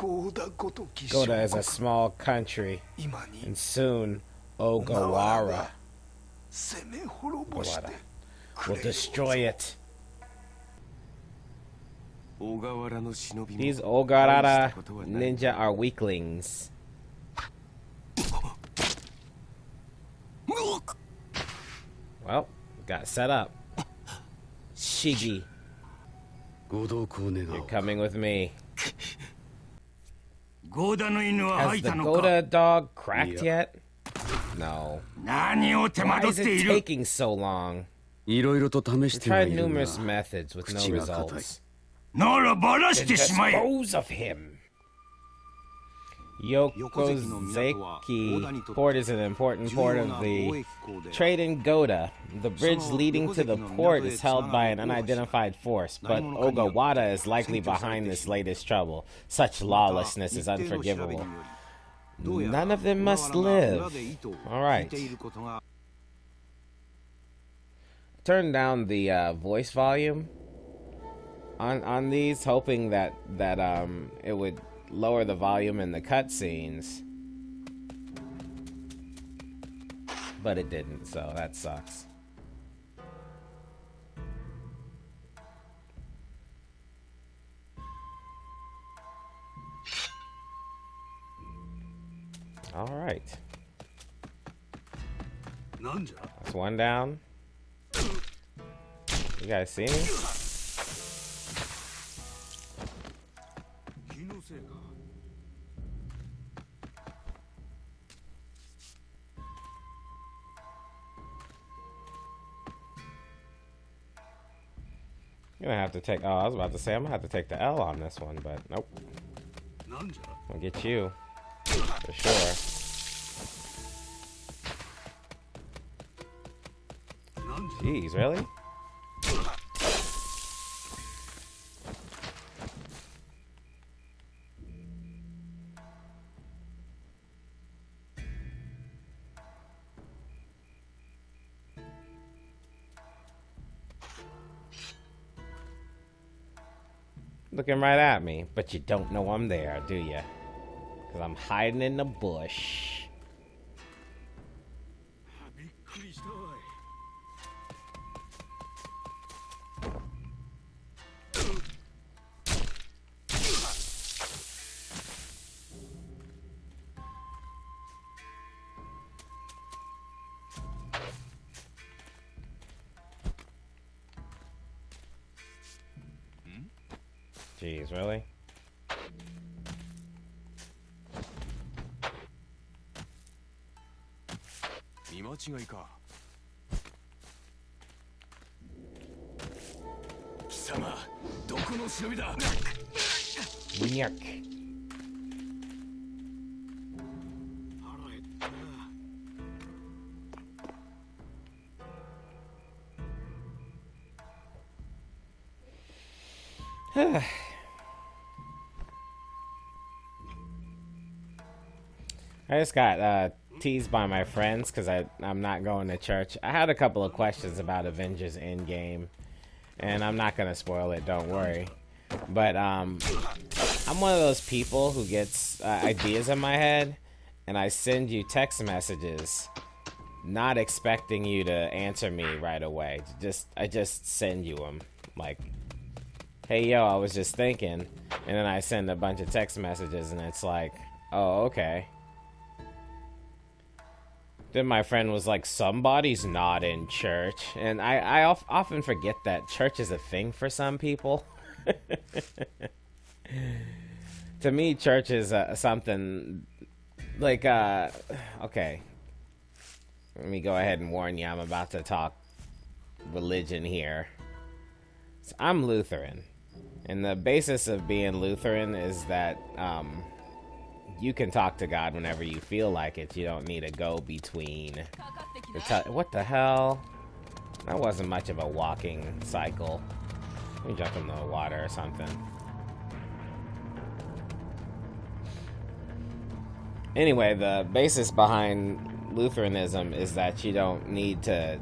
Gohda is a small country, and soon Ogawara will destroy it. These Gohda Ninja are weaklings. Well, got set up. Shigi, you're coming with me. Has the Gohda dog cracked yet? No. Why is it taking so long? We tried numerous methods with no results. Then dispose of him. Yokozeki port is an important port of the trade in Gohda. The bridge leading to the port is held by an unidentified force, but Ogawara is likely behind this latest trouble. Such lawlessness is unforgivable. None of them must live. Alright. Turn down the voice volume on these, hoping that it would lower the volume in the cutscenes, but it didn't, so that sucks. All right, that's one down. You guys see me? You're gonna have to take. Oh, I was about to say I'm gonna have to take the L on this one, but nope. I'll get you for sure. Jeez, really? Looking right at me, but you don't know I'm there, do you? Because I'm hiding in the bush. Jeez, really? Yuck. I just got teased by my friends because I'm not going to church. I had a couple of questions about Avengers Endgame, and I'm not going to spoil it, don't worry. But I'm one of those people who gets ideas in my head, and I send you text messages not expecting you to answer me right away. I just send you them. Like, hey, yo, I was just thinking. And then I send a bunch of text messages, and it's like, oh, okay. Then my friend was like, somebody's not in church. And I often forget that church is a thing for some people. To me, church is something like, okay. Let me go ahead and warn you, I'm about to talk religion here. So I'm Lutheran. And the basis of being Lutheran is that, you can talk to God whenever you feel like it. You don't need a go-between. What the hell? That wasn't much of a walking cycle. Let me jump in the water or something. Anyway, the basis behind Lutheranism is that you don't need to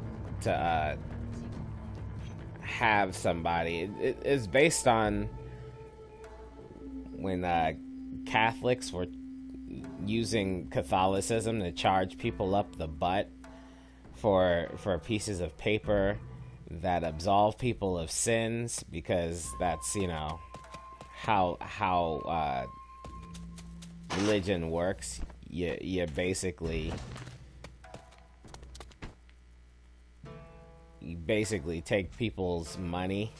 have somebody. It's based on when Catholics were using Catholicism to charge people up the butt for pieces of paper that absolve people of sins, because that's, you know, how religion works. You basically take people's money.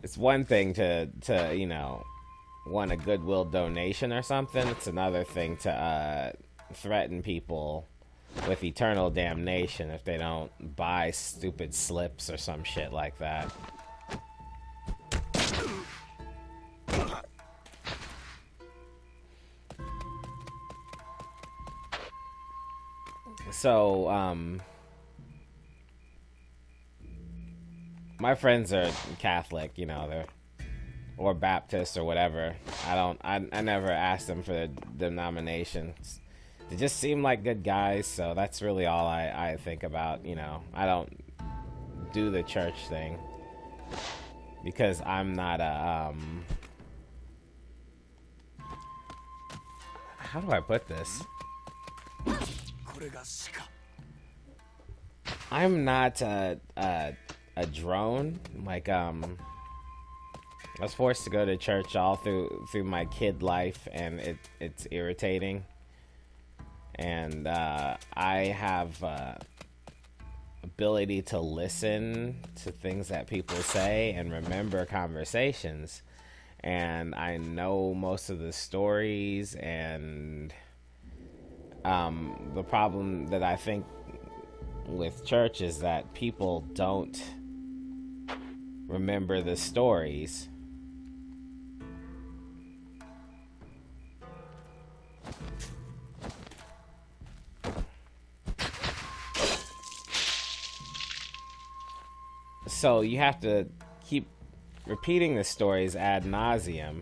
It's one thing to you know, want a goodwill donation or something. It's another thing to threaten people with eternal damnation if they don't buy stupid slips or some shit like that. So, my friends are Catholic, you know, they're, or Baptist or whatever. I never asked them for their denominations. They just seem like good guys, so that's really all I think about, you know. I don't do the church thing because I'm not a, how do I put this? I'm not a drone. Like, I was forced to go to church all through my kid life, and it's irritating. And I have ability to listen to things that people say and remember conversations, and I know most of the stories. And the problem that I think with church is that people don't remember the stories. So you have to keep repeating the stories ad nauseum.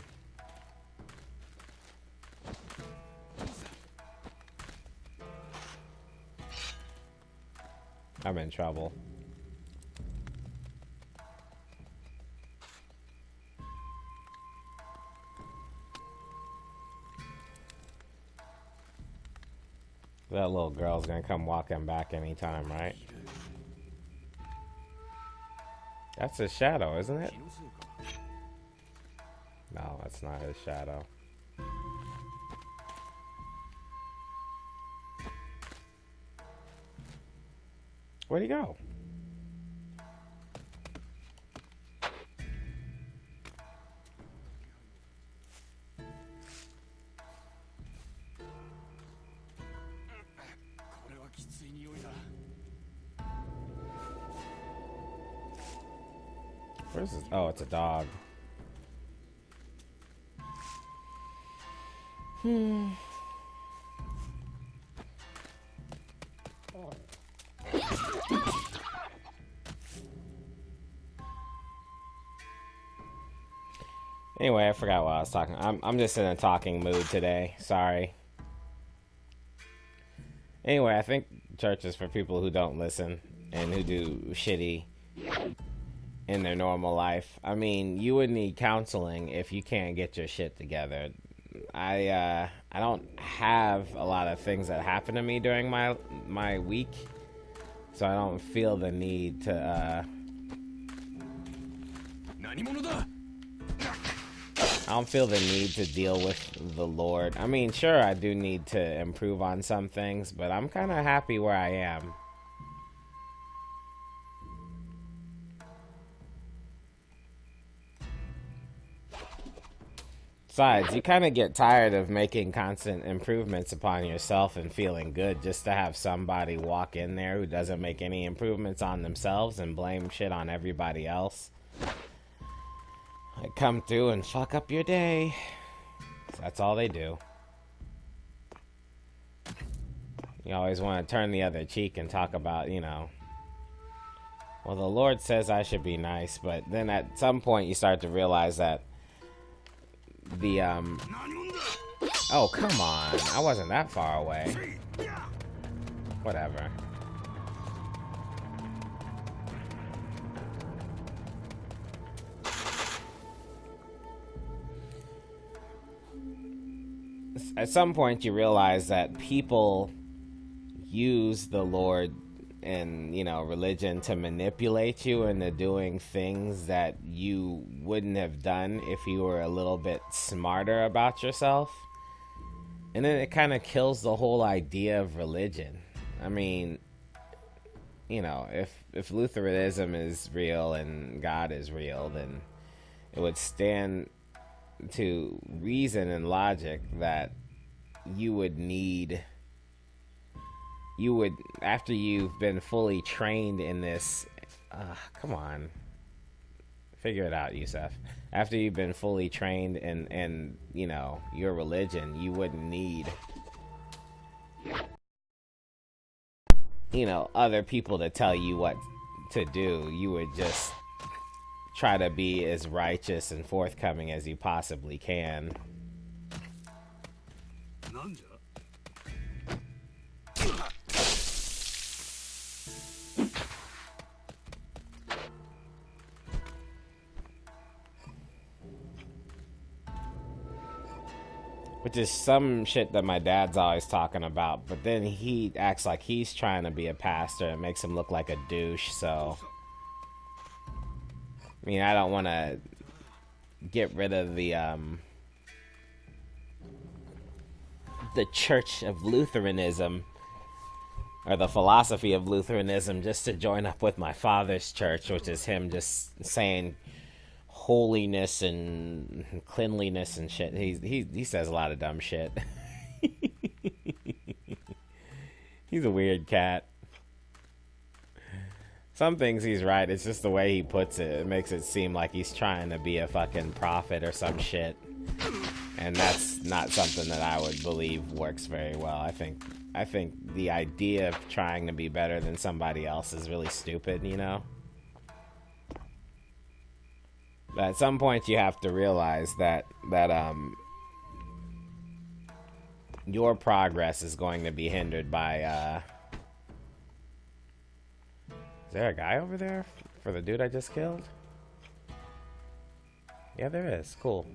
I'm in trouble. That little girl's gonna come walking back anytime, right? That's his shadow, isn't it? No, that's not his shadow. Where'd he go? Where's this? Oh, it's a dog. Anyway, I forgot what I was talking. I'm just in a talking mood today. Sorry. Anyway, I think church is for people who don't listen and who do shitty in their normal life. I mean, you would need counseling if you can't get your shit together. I don't have a lot of things that happen to me during my week, so I don't feel the need to deal with the Lord. I mean, sure, I do need to improve on some things, but I'm kind of happy where I am. Besides, you kind of get tired of making constant improvements upon yourself and feeling good just to have somebody walk in there who doesn't make any improvements on themselves and blame shit on everybody else. They come through and fuck up your day. That's all they do. You always want to turn the other cheek and talk about, you know, well, the Lord says I should be nice, but then at some point you start to realize that the oh, come on, I wasn't that far away. Whatever. at some point you realize that people use the Lord and, you know, religion to manipulate you into doing things that you wouldn't have done if you were a little bit smarter about yourself. And then it kind of kills the whole idea of religion. I mean, you know, if Lutheranism is real and God is real, then it would stand to reason and logic that you would, after you've been fully trained in this, come on, figure it out, Yusef. After you've been fully trained in you know, your religion, you wouldn't need, you know, other people to tell you what to do. You would just try to be as righteous and forthcoming as you possibly can. Which is some shit that my dad's always talking about, but then he acts like he's trying to be a pastor. It makes him look like a douche, so I mean, I don't want to get rid of the Church of Lutheranism, or the philosophy of Lutheranism, just to join up with my father's church, which is him just saying holiness and cleanliness and shit. He says a lot of dumb shit. He's a weird cat. Some things he's right. It's just the way he puts it. It makes it seem like he's trying to be a fucking prophet or some shit. And that's not something that I would believe works very well. I think the idea of trying to be better than somebody else is really stupid, you know? But at some point you have to realize that your progress is going to be hindered by is there a guy over there for the dude I just killed? Yeah, there is. Cool.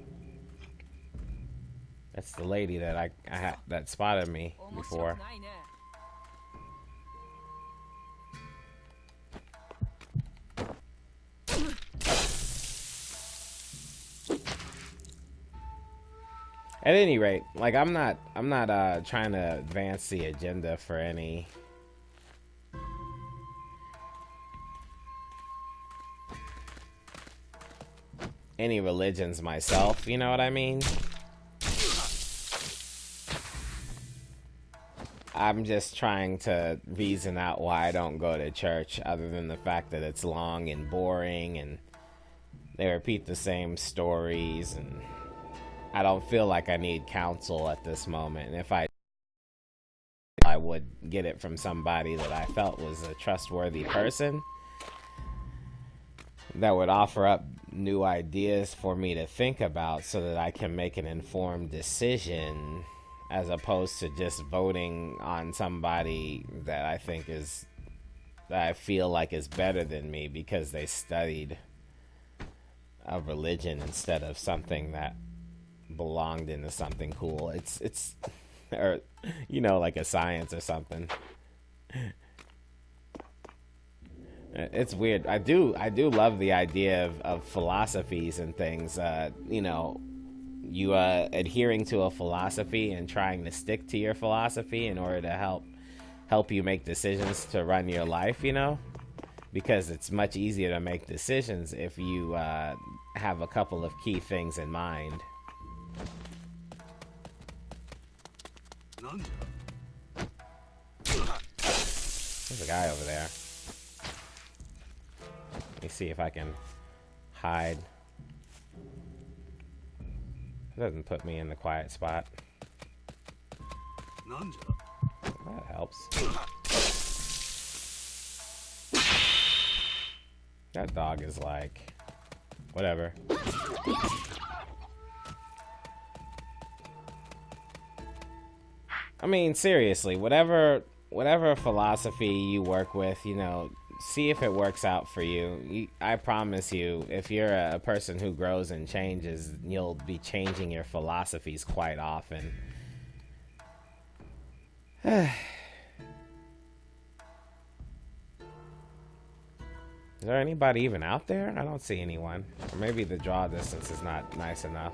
That's the lady that I that spotted me before. At any rate, like I'm not trying to advance the agenda for any religions myself, you know what I mean? I'm just trying to reason out why I don't go to church, other than the fact that it's long and boring and they repeat the same stories, and I don't feel like I need counsel at this moment. And if I would get it from somebody that I felt was a trustworthy person that would offer up new ideas for me to think about so that I can make an informed decision, as opposed to just voting on somebody that I think is, that I feel like is better than me because they studied a religion instead of something that belonged into something cool. It's or, you know, like a science or something. It's weird. I do love the idea of philosophies and things. You know, you adhering to a philosophy and trying to stick to your philosophy in order to help you make decisions to run your life, you know, because it's much easier to make decisions if you have a couple of key things in mind. There's a guy over there. Let me see if I can hide. It doesn't put me in the quiet spot. That helps. That dog is like, whatever. I mean, seriously, whatever philosophy you work with, you know, see if it works out for you. I promise you, if you're a person who grows and changes, you'll be changing your philosophies quite often. Is there anybody even out there? I don't see anyone. Or maybe the draw distance is not nice enough.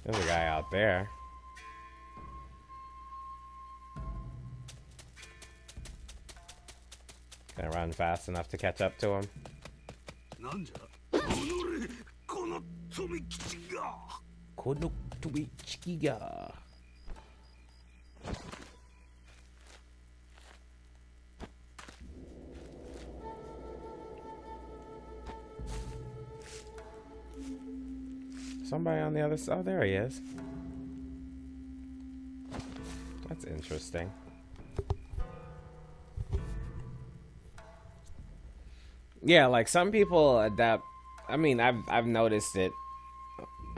There's a guy out there. Can I run fast enough to catch up to him? Somebody on the other side. Oh, there he is. That's interesting. Yeah, like some people adapt. I mean, I've noticed it.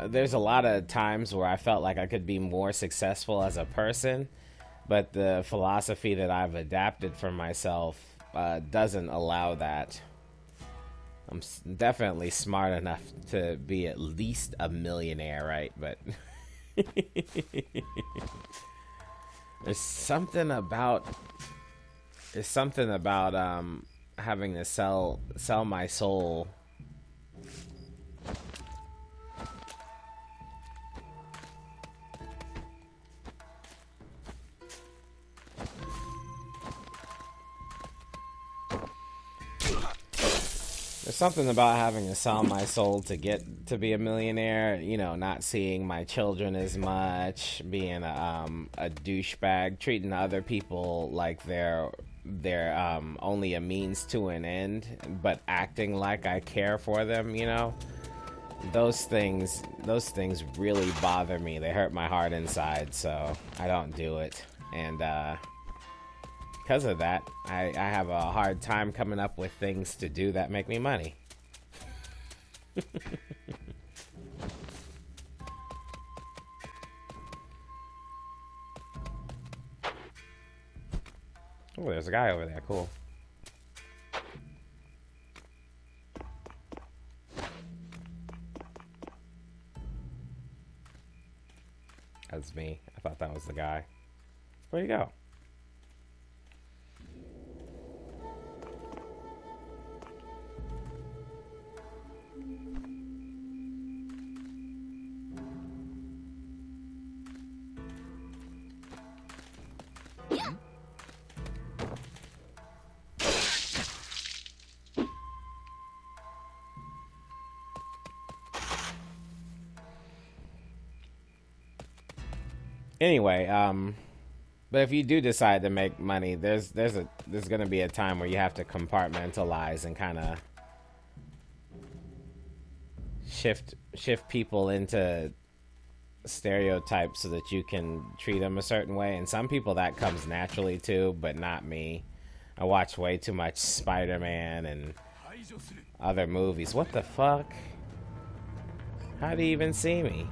There's a lot of times where I felt like I could be more successful as a person, but the philosophy that I've adapted for myself doesn't allow that. I'm definitely smart enough to be at least a millionaire, right? But there's something about having to sell my soul. There's something about having to sell my soul to get to be a millionaire, you know, not seeing my children as much, being a douchebag, treating other people like they're only a means to an end, but acting like I care for them, you know. Those things really bother me. They hurt my heart inside, so I don't do it. And because of that, I have a hard time coming up with things to do that make me money. Oh, there's a guy over there. Cool. That's me. I thought that was the guy. Where'd he go? Anyway, but if you do decide to make money, there's going to be a time where you have to compartmentalize and kind of shift people into stereotypes so that you can treat them a certain way. And some people that comes naturally too, but not me. I watch way too much Spider-Man and other movies. What the fuck? How do you even see me?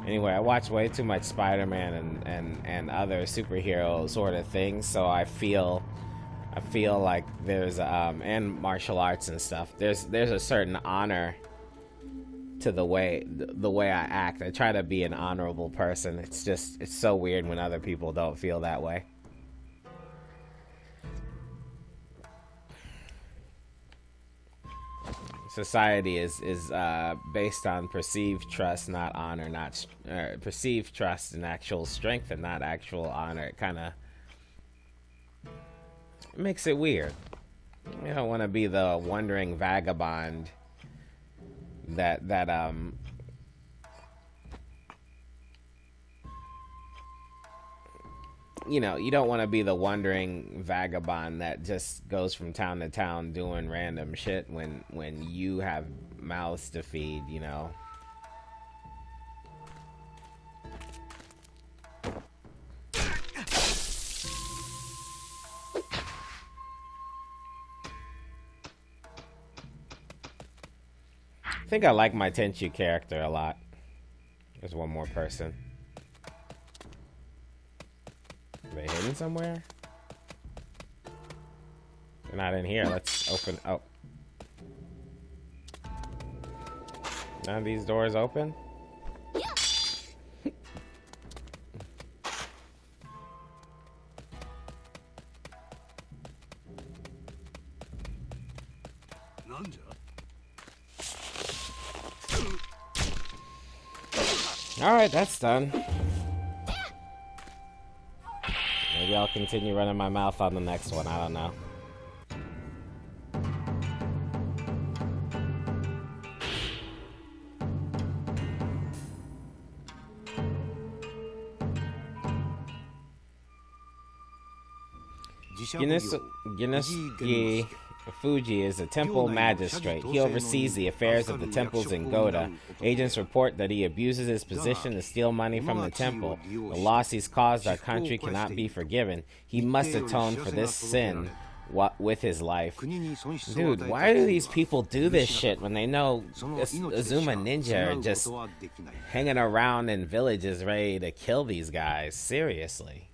Anyway, I watch way too much Spider-Man and other superhero sort of things, so I feel like there's and martial arts and stuff. There's a certain honor to the way I act. I try to be an honorable person. It's so weird when other people don't feel that way. Society is based on perceived trust, not honor, not perceived trust and actual strength and not actual honor. It kind of makes it weird. You don't want to be the wandering vagabond that you know, you don't want to be the wandering vagabond that just goes from town to town doing random shit when you have mouths to feed, you know. I think I like my Tenchu character a lot. There's one more person. they hidden somewhere? They're not in here. Let's open. Oh. None of these doors open? Alright, that's done. Maybe I'll continue running my mouth on the next one. I don't know. Giniski Fuji is a temple magistrate. He oversees the affairs of the temples in Gohda. Agents report that he abuses his position to steal money from the temple. The loss he's caused our country cannot be forgiven. He must atone for this sin with his life. Dude, why do these people do this shit when they know Azuma Ninja are just hanging around in villages ready to kill these guys? Seriously.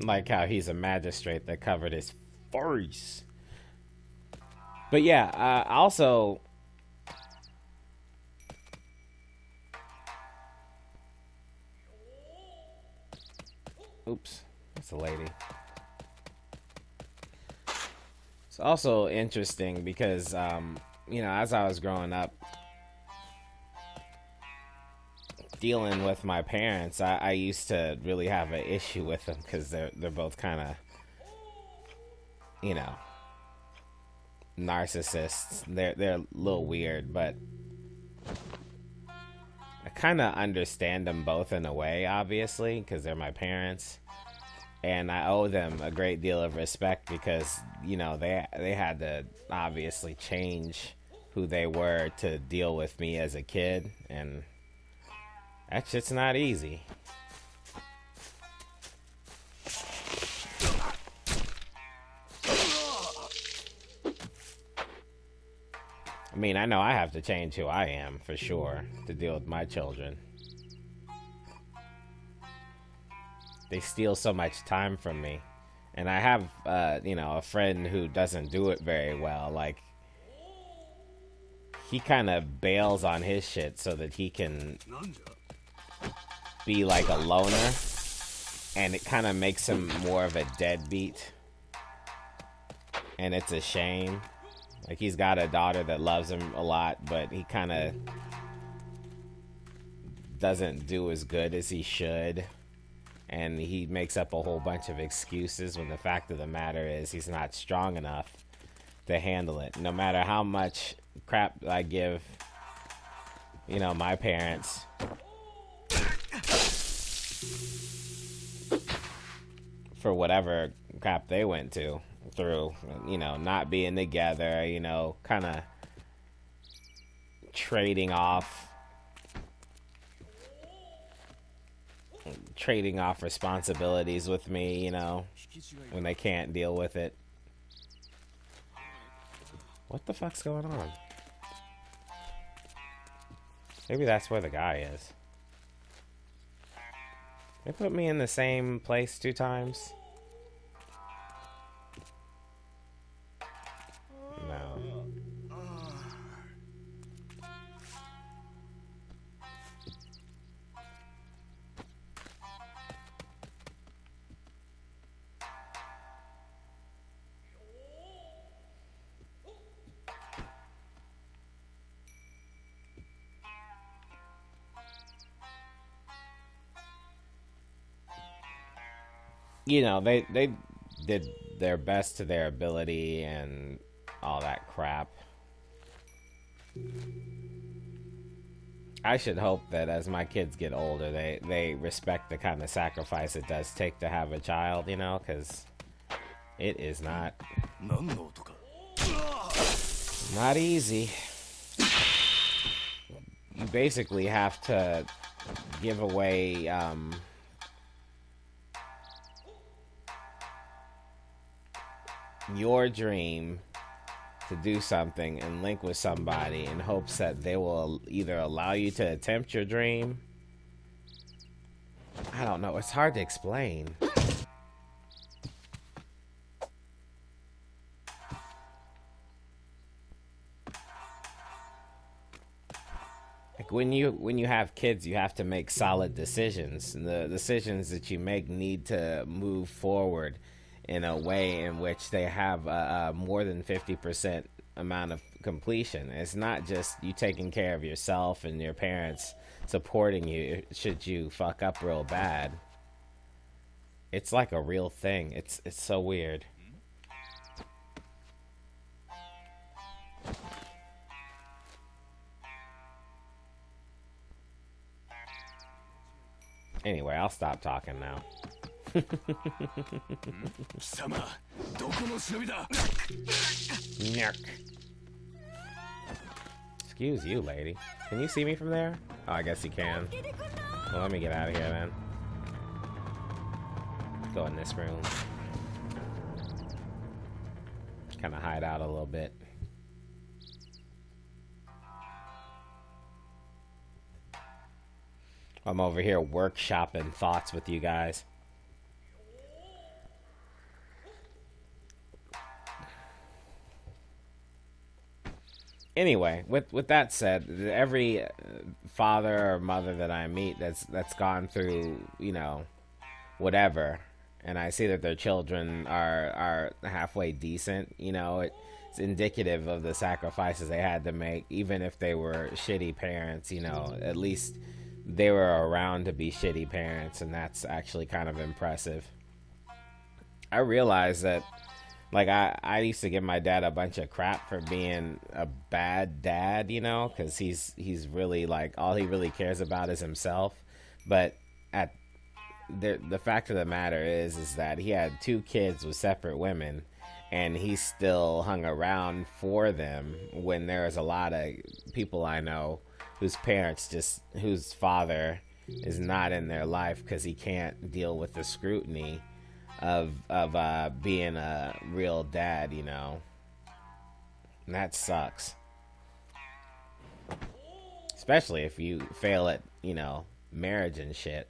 Like how he's a magistrate that covered his face. But yeah, also... Oops, that's a lady. It's also interesting because, you know, as I was growing up, dealing with my parents, I used to really have an issue with them because they're both kind of, you know, narcissists. They're a little weird, but I kind of understand them both in a way, obviously, because they're my parents, and I owe them a great deal of respect because, you know, they had to obviously change who they were to deal with me as a kid, and that shit's not easy. I mean, I know I have to change who I am, for sure, to deal with my children. They steal so much time from me. And I have, you know, a friend who doesn't do it very well. Like, he kind of bails on his shit so that he can be like a loner, and it kind of makes him more of a deadbeat, and it's a shame. Like, he's got a daughter that loves him a lot, but he kind of doesn't do as good as he should, and he makes up a whole bunch of excuses when the fact of the matter is he's not strong enough to handle it. No matter how much crap I give, you know, my parents, for whatever crap they went through, you know, not being together, you know, kind of trading off responsibilities with me, you know, when they can't deal with it. What the fuck's going on? Maybe that's where the guy is. They put me in the same place 2 times? No. You know, they did their best to their ability and all that crap. I should hope that as my kids get older, they respect the kind of sacrifice it does take to have a child, you know, because it is not easy. You basically have to give away your dream to do something and link with somebody in hopes that they will either allow you to attempt your dream. I don't know. It's hard to explain. Like when you have kids, you have to make solid decisions. And the decisions that you make need to move forward in a way in which they have a more than 50% amount of completion. It's not just you taking care of yourself and your parents supporting you should you fuck up real bad. It's like a real thing. It's so weird. Anyway, I'll stop talking now. Excuse you, lady. Can you see me from there? Oh, I guess you can. Well, let me get out of here then. Go in this room. Kind of hide out a little bit. I'm over here workshopping thoughts with you guys. Anyway, with that said, every father or mother that I meet that's gone through, you know, whatever, and I see that their children are halfway decent, you know, it's indicative of the sacrifices they had to make. Even if they were shitty parents, you know, at least they were around to be shitty parents, and that's actually kind of impressive. I realized that, like, I used to give my dad a bunch of crap for being a bad dad, you know, because he's really, like, all he really cares about is himself. But the fact of the matter is that he had 2 kids with separate women, and he still hung around for them when there was a lot of people I know whose father is not in their life because he can't deal with the scrutiny of being a real dad, you know. And that sucks. Especially if you fail at, you know, marriage and shit.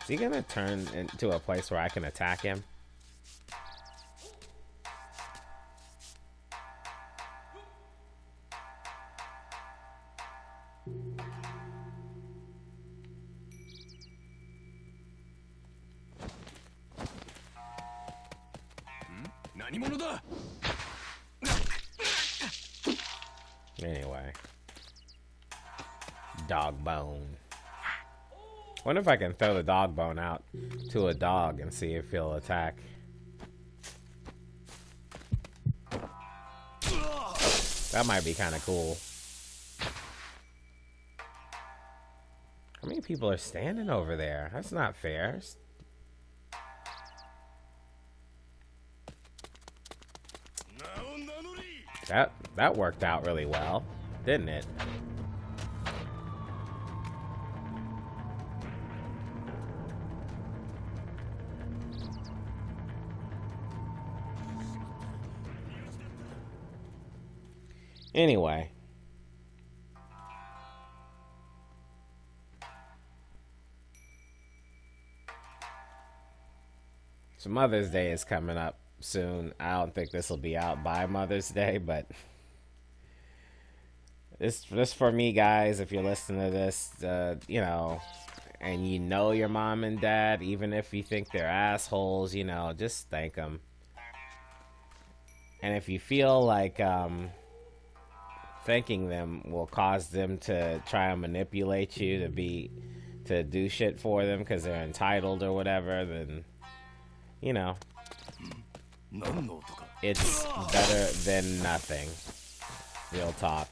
Is he gonna turn into a place where I can attack him? Anyway. Dog bone. Wonder if I can throw the dog bone out to a dog and see if he'll attack. That might be kind of cool. How many people are standing over there? That's not fair. That worked out really well, didn't it? Anyway. So Mother's Day is coming up soon. I don't think this will be out by Mother's Day, but it's just for me, guys. If you're listening to this, you know, and you know your mom and dad, even if you think they're assholes, you know, just thank them. And if you feel like thanking them will cause them to try and manipulate you to do shit for them because they're entitled or whatever, then, you know, it's better than nothing. Real talk.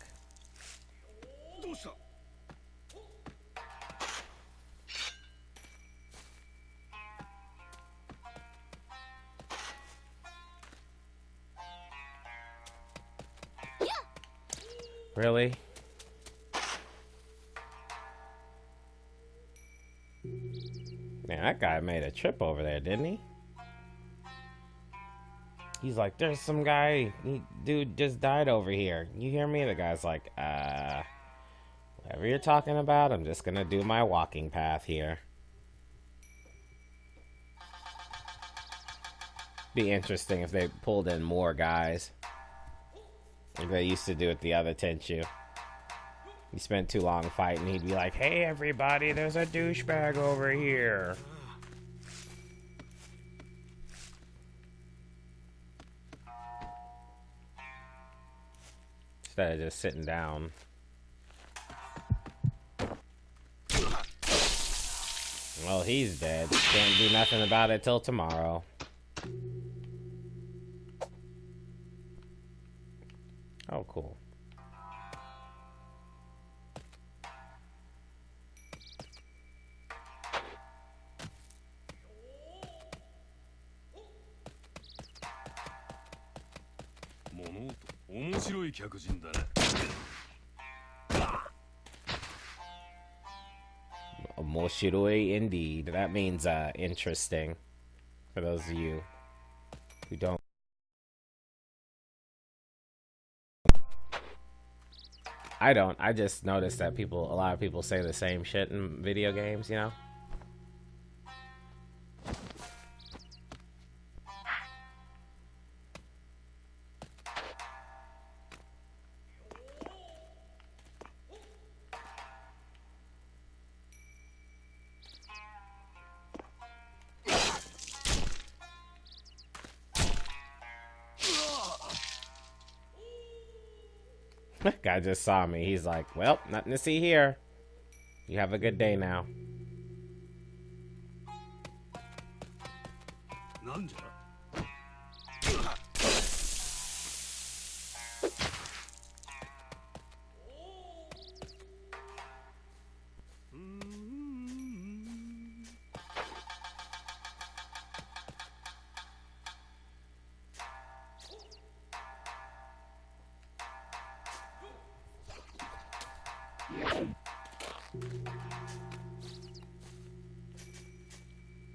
Really? Man, that guy made a trip over there, didn't he? He's like, there's some guy, dude just died over here. You hear me? The guy's like, whatever you're talking about, I'm just gonna do my walking path here. Be interesting if they pulled in more guys, like they used to do with the other Tenchu. He spent too long fighting, he'd be like, hey everybody, there's a douchebag over here. Instead of just sitting down. Well, he's dead. Can't do nothing about it till tomorrow. Oh, cool. Omoshiroi indeed. That means interesting. For those of you who don't. I don't. I just noticed that a lot of people say the same shit in video games, you know? Guy just saw me. He's like, well, nothing to see here. You have a good day now. Ninja?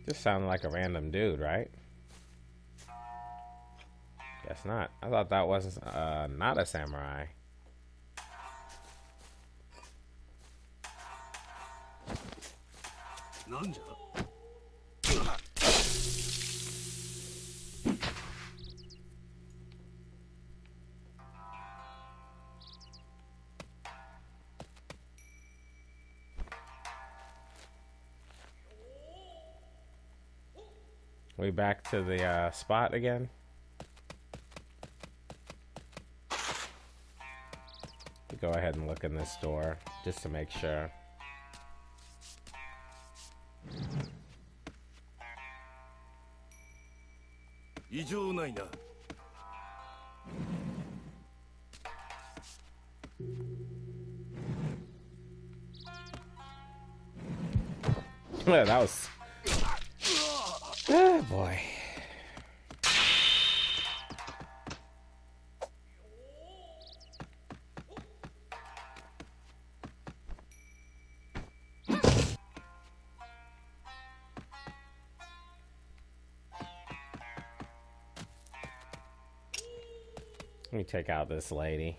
Just sounded like a random dude, right? Guess not. I thought that was not a samurai. Ninja? We back to the spot again. Go ahead and look in this door just to make sure. That was... Oh boy. Let me take out this lady.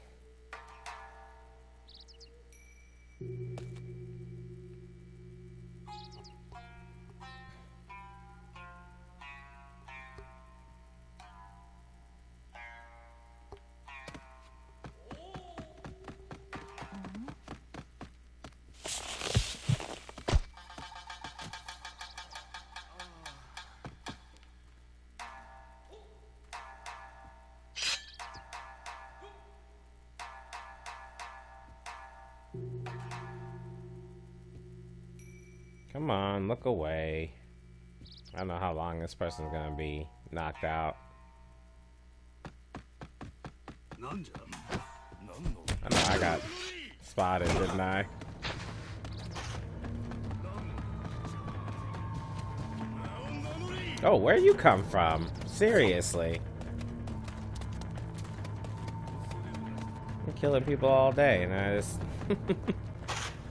Come on, look away. I don't know how long this person's gonna be knocked out. I know I got spotted, didn't I? Oh, where you come from? Seriously. I'm killing people all day and I just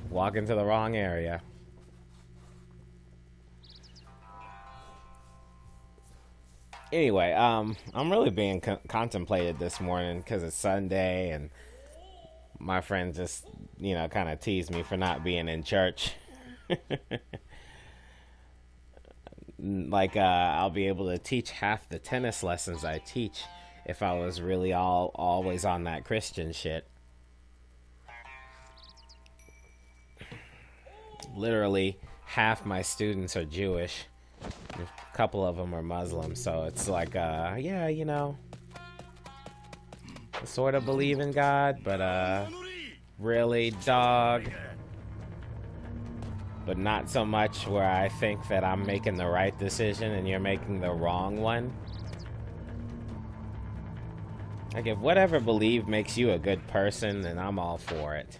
walk into the wrong area. Anyway, I'm really being contemplated this morning because it's Sunday and my friend just, kind of teased me for not being in church. Like, I'll be able to teach half the tennis lessons I teach if I was really always on that Christian shit. Literally, half my students are Jewish. A couple of them are Muslim, so it's like, yeah, I sort of believe in God, but, really, dog? But not so much where I think that I'm making the right decision and you're making the wrong one. Like, if whatever belief makes you a good person, then I'm all for it.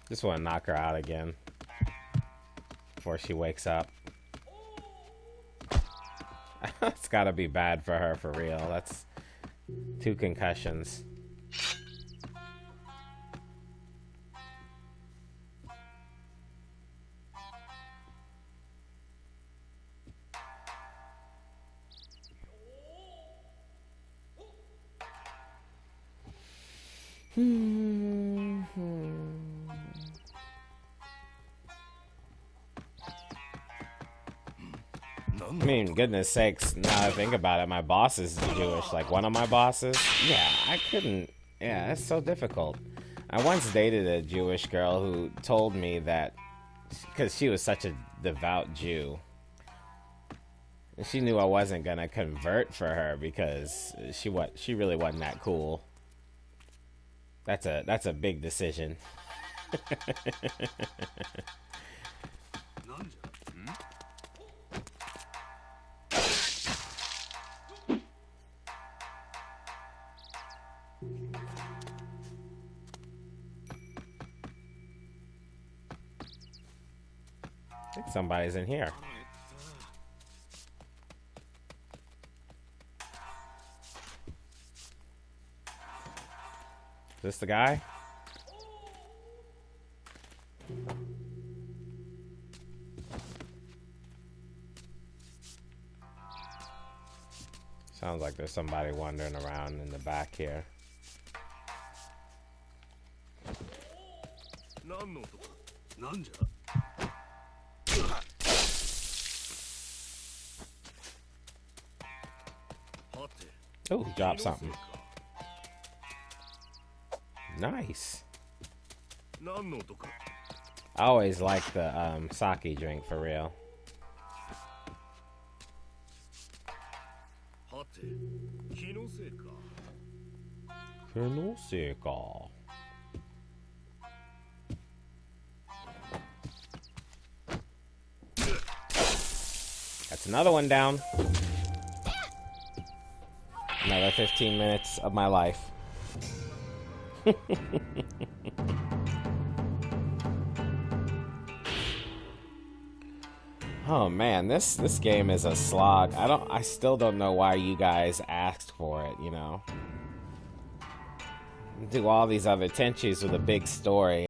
Just want to knock her out again before she wakes up. It's gotta be bad for her, for real. That's 2 concussions. I mean, goodness sakes, now I think about it, my boss is Jewish. Like, one of my bosses? Yeah, I couldn't. Yeah, that's so difficult. I once dated a Jewish girl who told me that, because she was such a devout Jew, and she knew I wasn't gonna convert for her because she really wasn't that cool. That's a big decision. I think somebody's in here. Is this the guy? Sounds like there's somebody wandering around in the back here. Oh, he dropped something. Nice. I always like the sake drink, for real. That's another one down. Another 15 minutes of my life. Oh man, this game is a slog. I still don't know why you guys asked for it, Do all these other Tenchus with a big story.